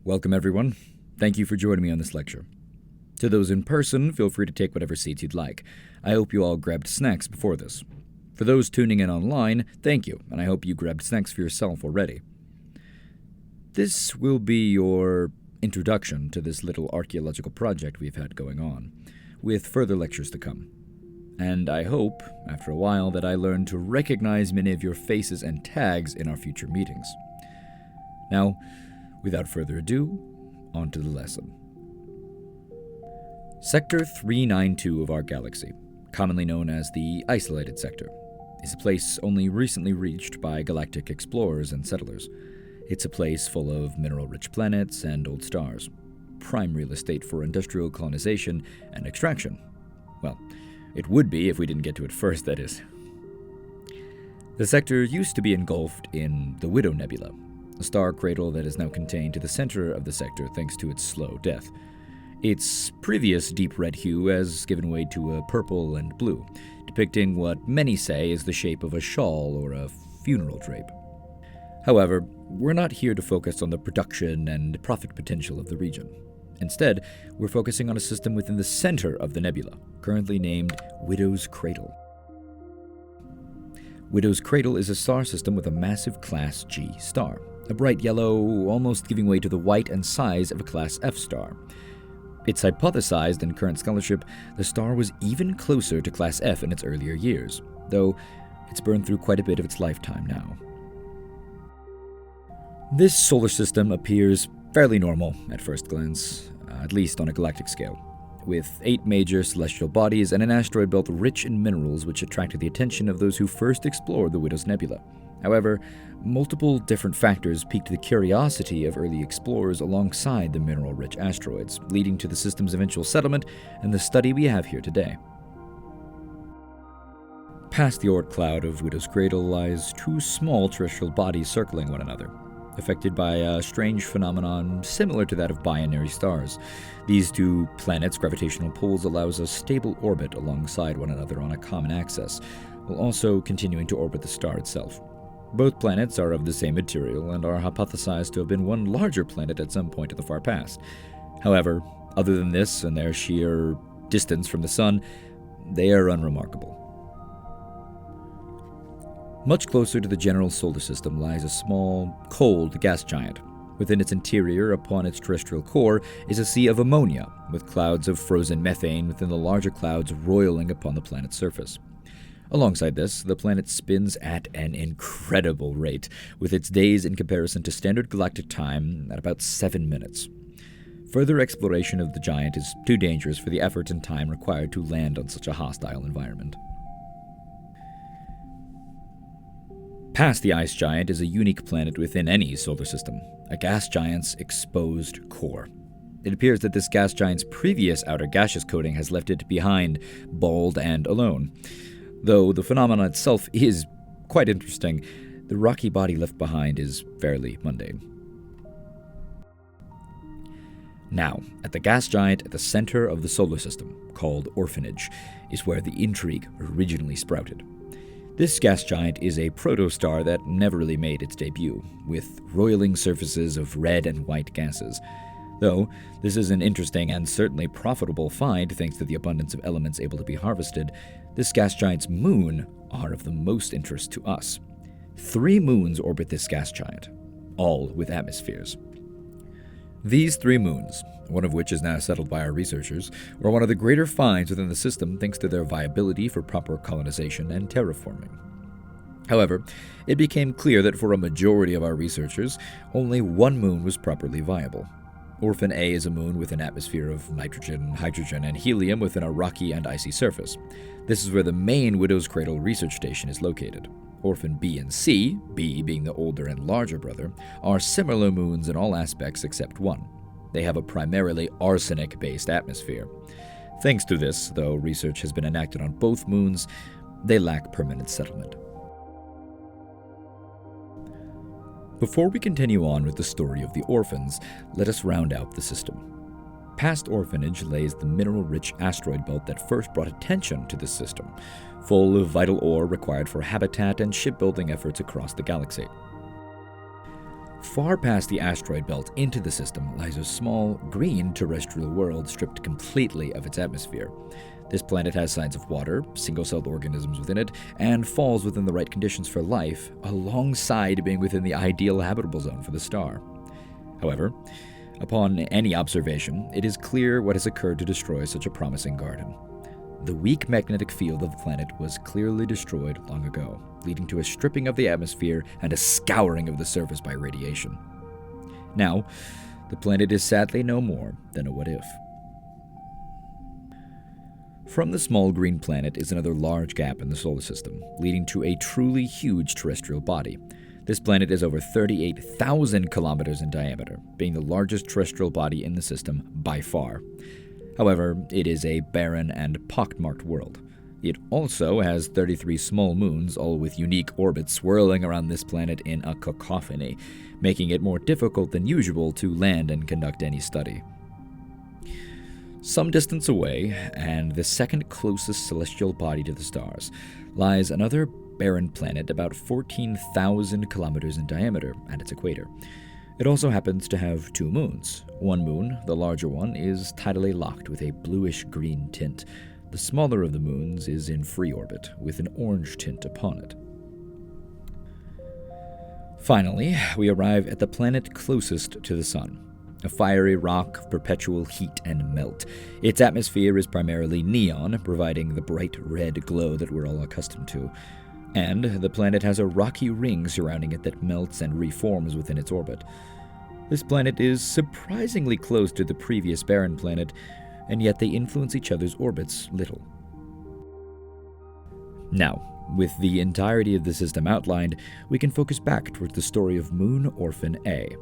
Welcome everyone. Thank you for joining me on this lecture. To those in person, feel free to take whatever seats you'd like. I hope you all grabbed snacks before this. For those tuning in online, thank you, and I hope you grabbed snacks for yourself already. This will be your introduction to this little archaeological project we've had going on, with further lectures to come. And I hope, after a while, that I learn to recognize many of your faces and tags in our future meetings. Now, without further ado, on to the lesson. Sector 392 of our galaxy, commonly known as the Isolated Sector, is a place only recently reached by galactic explorers and settlers. It's a place full of mineral-rich planets and old stars, prime real estate for industrial colonization and extraction. Well, it would be if we didn't get to it first, that is. The sector used to be engulfed in the Widow Nebula, a star cradle that is now contained to the center of the sector thanks to its slow death. Its previous deep red hue has given way to a purple and blue, depicting what many say is the shape of a shawl or a funeral drape. However, we're not here to focus on the production and profit potential of the region. Instead, we're focusing on a system within the center of the nebula, currently named Widow's Cradle. Widow's Cradle is a star system with a massive Class G star, a bright yellow, almost giving way to the white and size of a Class F star. It's hypothesized in current scholarship the star was even closer to Class F in its earlier years, though it's burned through quite a bit of its lifetime now. This solar system appears fairly normal at first glance, at least on a galactic scale, with 8 major celestial bodies and an asteroid belt rich in minerals which attracted the attention of those who first explored the Widow's Nebula. However, multiple different factors piqued the curiosity of early explorers alongside the mineral-rich asteroids, leading to the system's eventual settlement and the study we have here today. Past the Oort cloud of Widow's Cradle lies 2 small terrestrial bodies circling one another, affected by a strange phenomenon similar to that of binary stars. These 2 planets' gravitational pulls allows a stable orbit alongside one another on a common axis, while also continuing to orbit the star itself. Both planets are of the same material and are hypothesized to have been one larger planet at some point in the far past. However, other than this and their sheer distance from the Sun, they are unremarkable. Much closer to the general solar system lies a small, cold gas giant. Within its interior, upon its terrestrial core, is a sea of ammonia, with clouds of frozen methane within the larger clouds roiling upon the planet's surface. Alongside this, the planet spins at an incredible rate, with its days in comparison to standard galactic time at about 7 minutes. Further exploration of the giant is too dangerous for the effort and time required to land on such a hostile environment. Past the ice giant is a unique planet within any solar system, a gas giant's exposed core. It appears that this gas giant's previous outer gaseous coating has left it behind, bald and alone. Though the phenomenon itself is quite interesting, the rocky body left behind is fairly mundane. Now, at the gas giant at the center of the solar system, called Orphanage, is where the intrigue originally sprouted. This gas giant is a protostar that never really made its debut, with roiling surfaces of red and white gases. Though this is an interesting and certainly profitable find thanks to the abundance of elements able to be harvested, this gas giant's moon are of the most interest to us. 3 moons orbit this gas giant, all with atmospheres. These 3 moons, one of which is now settled by our researchers, were one of the greater finds within the system thanks to their viability for proper colonization and terraforming. However, it became clear that for a majority of our researchers, only 1 moon was properly viable. Orphan A is a moon with an atmosphere of nitrogen, hydrogen, and helium within a rocky and icy surface. This is where the main Widow's Cradle research station is located. Orphan B and C, B being the older and larger brother, are similar moons in all aspects except one. They have a primarily arsenic-based atmosphere. Thanks to this, though research has been enacted on both moons, they lack permanent settlement. Before we continue on with the story of the orphans, let us round out the system. Past Orphanage lays the mineral-rich asteroid belt that first brought attention to this system, full of vital ore required for habitat and shipbuilding efforts across the galaxy. Far past the asteroid belt into the system lies a small, green terrestrial world stripped completely of its atmosphere. This planet has signs of water, single-celled organisms within it, and falls within the right conditions for life, alongside being within the ideal habitable zone for the star. However, upon any observation, it is clear what has occurred to destroy such a promising garden. The weak magnetic field of the planet was clearly destroyed long ago, leading to a stripping of the atmosphere and a scouring of the surface by radiation. Now, the planet is sadly no more than a what-if. From the small green planet is another large gap in the solar system, leading to a truly huge terrestrial body. This planet is over 38,000 kilometers in diameter, being the largest terrestrial body in the system by far. However, it is a barren and pockmarked world. It also has 33 small moons, all with unique orbits swirling around this planet in a cacophony, making it more difficult than usual to land and conduct any study. Some distance away, and the second closest celestial body to the stars, lies another barren planet about 14,000 kilometers in diameter at its equator. It also happens to have 2 moons. One moon, the larger one, is tidally locked with a bluish-green tint. The smaller of the moons is in free orbit, with an orange tint upon it. Finally, we arrive at the planet closest to the Sun, a fiery rock of perpetual heat and melt. Its atmosphere is primarily neon, providing the bright red glow that we're all accustomed to. And the planet has a rocky ring surrounding it that melts and reforms within its orbit. This planet is surprisingly close to the previous barren planet, and yet they influence each other's orbits little. Now, with the entirety of the system outlined, we can focus back towards the story of Moon Orphan A.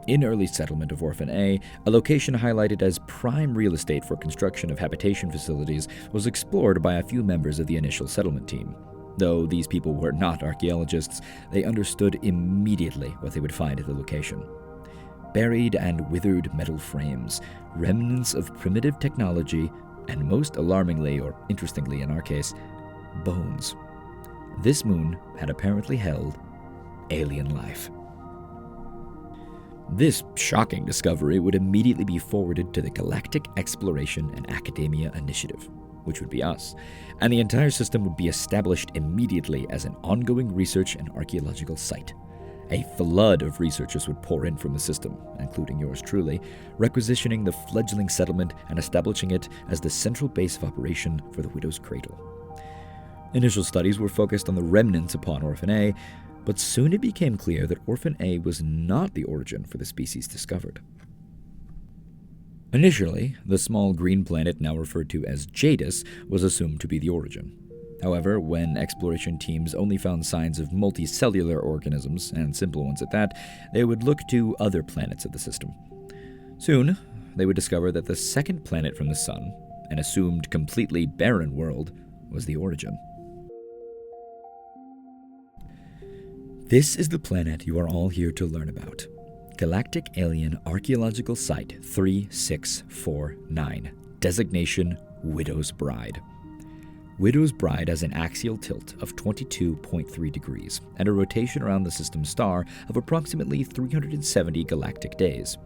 In early settlement of Orphan A, a location highlighted as prime real estate for construction of habitation facilities was explored by a few members of the initial settlement team. Though these people were not archaeologists, they understood immediately what they would find at the location. Buried and withered metal frames, remnants of primitive technology, and most alarmingly, or interestingly in our case, bones. This moon had apparently held alien life. This shocking discovery would immediately be forwarded to the Galactic Exploration and Academia Initiative, which would be us, and the entire system would be established immediately as an ongoing research and archaeological site. A flood of researchers would pour in from the system, including yours truly, requisitioning the fledgling settlement and establishing it as the central base of operation for the Widow's Cradle. Initial studies were focused on the remnants upon Orphan A, but soon it became clear that Orphan A was not the origin for the species discovered. Initially, the small green planet now referred to as Jadis was assumed to be the origin. However, when exploration teams only found signs of multicellular organisms, and simple ones at that, they would look to other planets of the system. Soon, they would discover that the second planet from the Sun, an assumed completely barren world, was the origin. This is the planet you are all here to learn about. Galactic Alien Archaeological Site 3649. Designation Widow's Bride. Widow's Bride has an axial tilt of 22.3 degrees and a rotation around the system star of approximately 370 galactic days.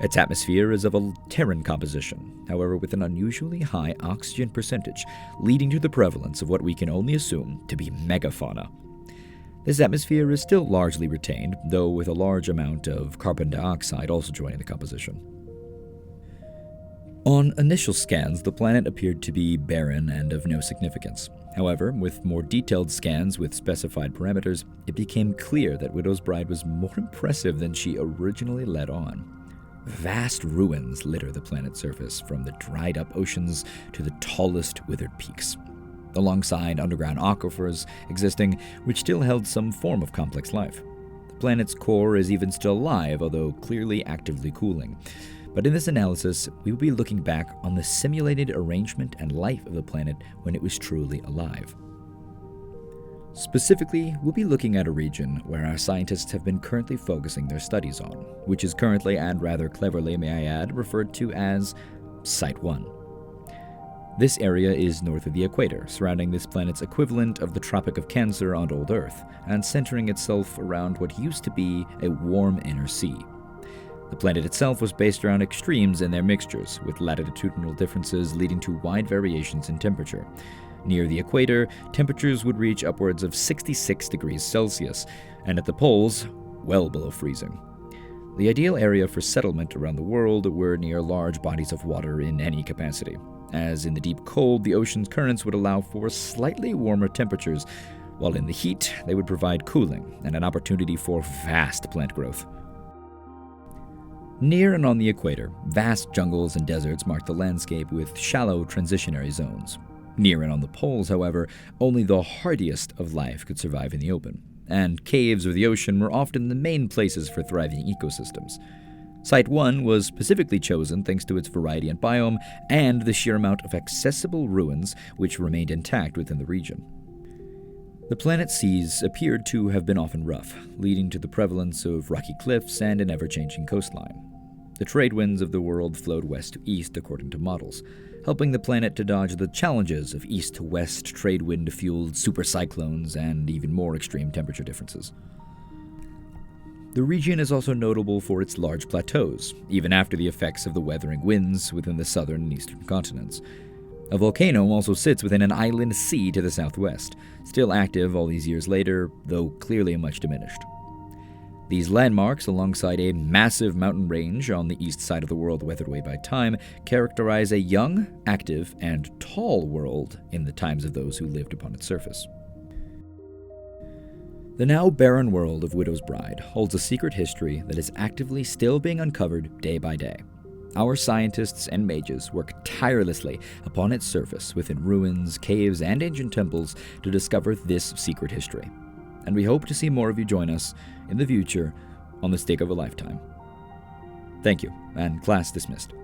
Its atmosphere is of a Terran composition, however with an unusually high oxygen percentage, leading to the prevalence of what we can only assume to be megafauna. This atmosphere is still largely retained, though with a large amount of carbon dioxide also joining the composition. On initial scans, the planet appeared to be barren and of no significance. However, with more detailed scans with specified parameters, it became clear that Widow's Bride was more impressive than she originally let on. Vast ruins litter the planet's surface, from the dried-up oceans to the tallest withered peaks, alongside underground aquifers existing, which still held some form of complex life. The planet's core is even still alive, although clearly actively cooling. But in this analysis, we will be looking back on the simulated arrangement and life of the planet when it was truly alive. Specifically, we'll be looking at a region where our scientists have been currently focusing their studies on, which is currently, and rather cleverly may I add, referred to as Site 1. This area is north of the equator, surrounding this planet's equivalent of the Tropic of Cancer on old Earth, and centering itself around what used to be a warm inner sea. The planet itself was based around extremes in their mixtures, with latitudinal differences leading to wide variations in temperature. Near the equator, temperatures would reach upwards of 66 degrees Celsius, and at the poles, well below freezing. The ideal area for settlement around the world were near large bodies of water in any capacity, as in the deep cold, the ocean's currents would allow for slightly warmer temperatures, while in the heat, they would provide cooling and an opportunity for vast plant growth. Near and on the equator, vast jungles and deserts marked the landscape with shallow transitionary zones. Near and on the poles, however, only the hardiest of life could survive in the open, and caves or the ocean were often the main places for thriving ecosystems. Site 1 was specifically chosen thanks to its variety and biome, and the sheer amount of accessible ruins which remained intact within the region. The planet's seas appeared to have been often rough, leading to the prevalence of rocky cliffs and an ever-changing coastline. The trade winds of the world flowed west to east according to models, helping the planet to dodge the challenges of east-to-west trade wind-fueled supercyclones and even more extreme temperature differences. The region is also notable for its large plateaus, even after the effects of the weathering winds within the southern and eastern continents. A volcano also sits within an island sea to the southwest, still active all these years later, though clearly much diminished. These landmarks, alongside a massive mountain range on the east side of the world weathered away by time, characterize a young, active, and tall world in the times of those who lived upon its surface. The now barren world of Widow's Bride holds a secret history that is actively still being uncovered day by day. Our scientists and mages work tirelessly upon its surface within ruins, caves, and ancient temples to discover this secret history. And we hope to see more of you join us in the future on the Stake of a Lifetime. Thank you, and class dismissed.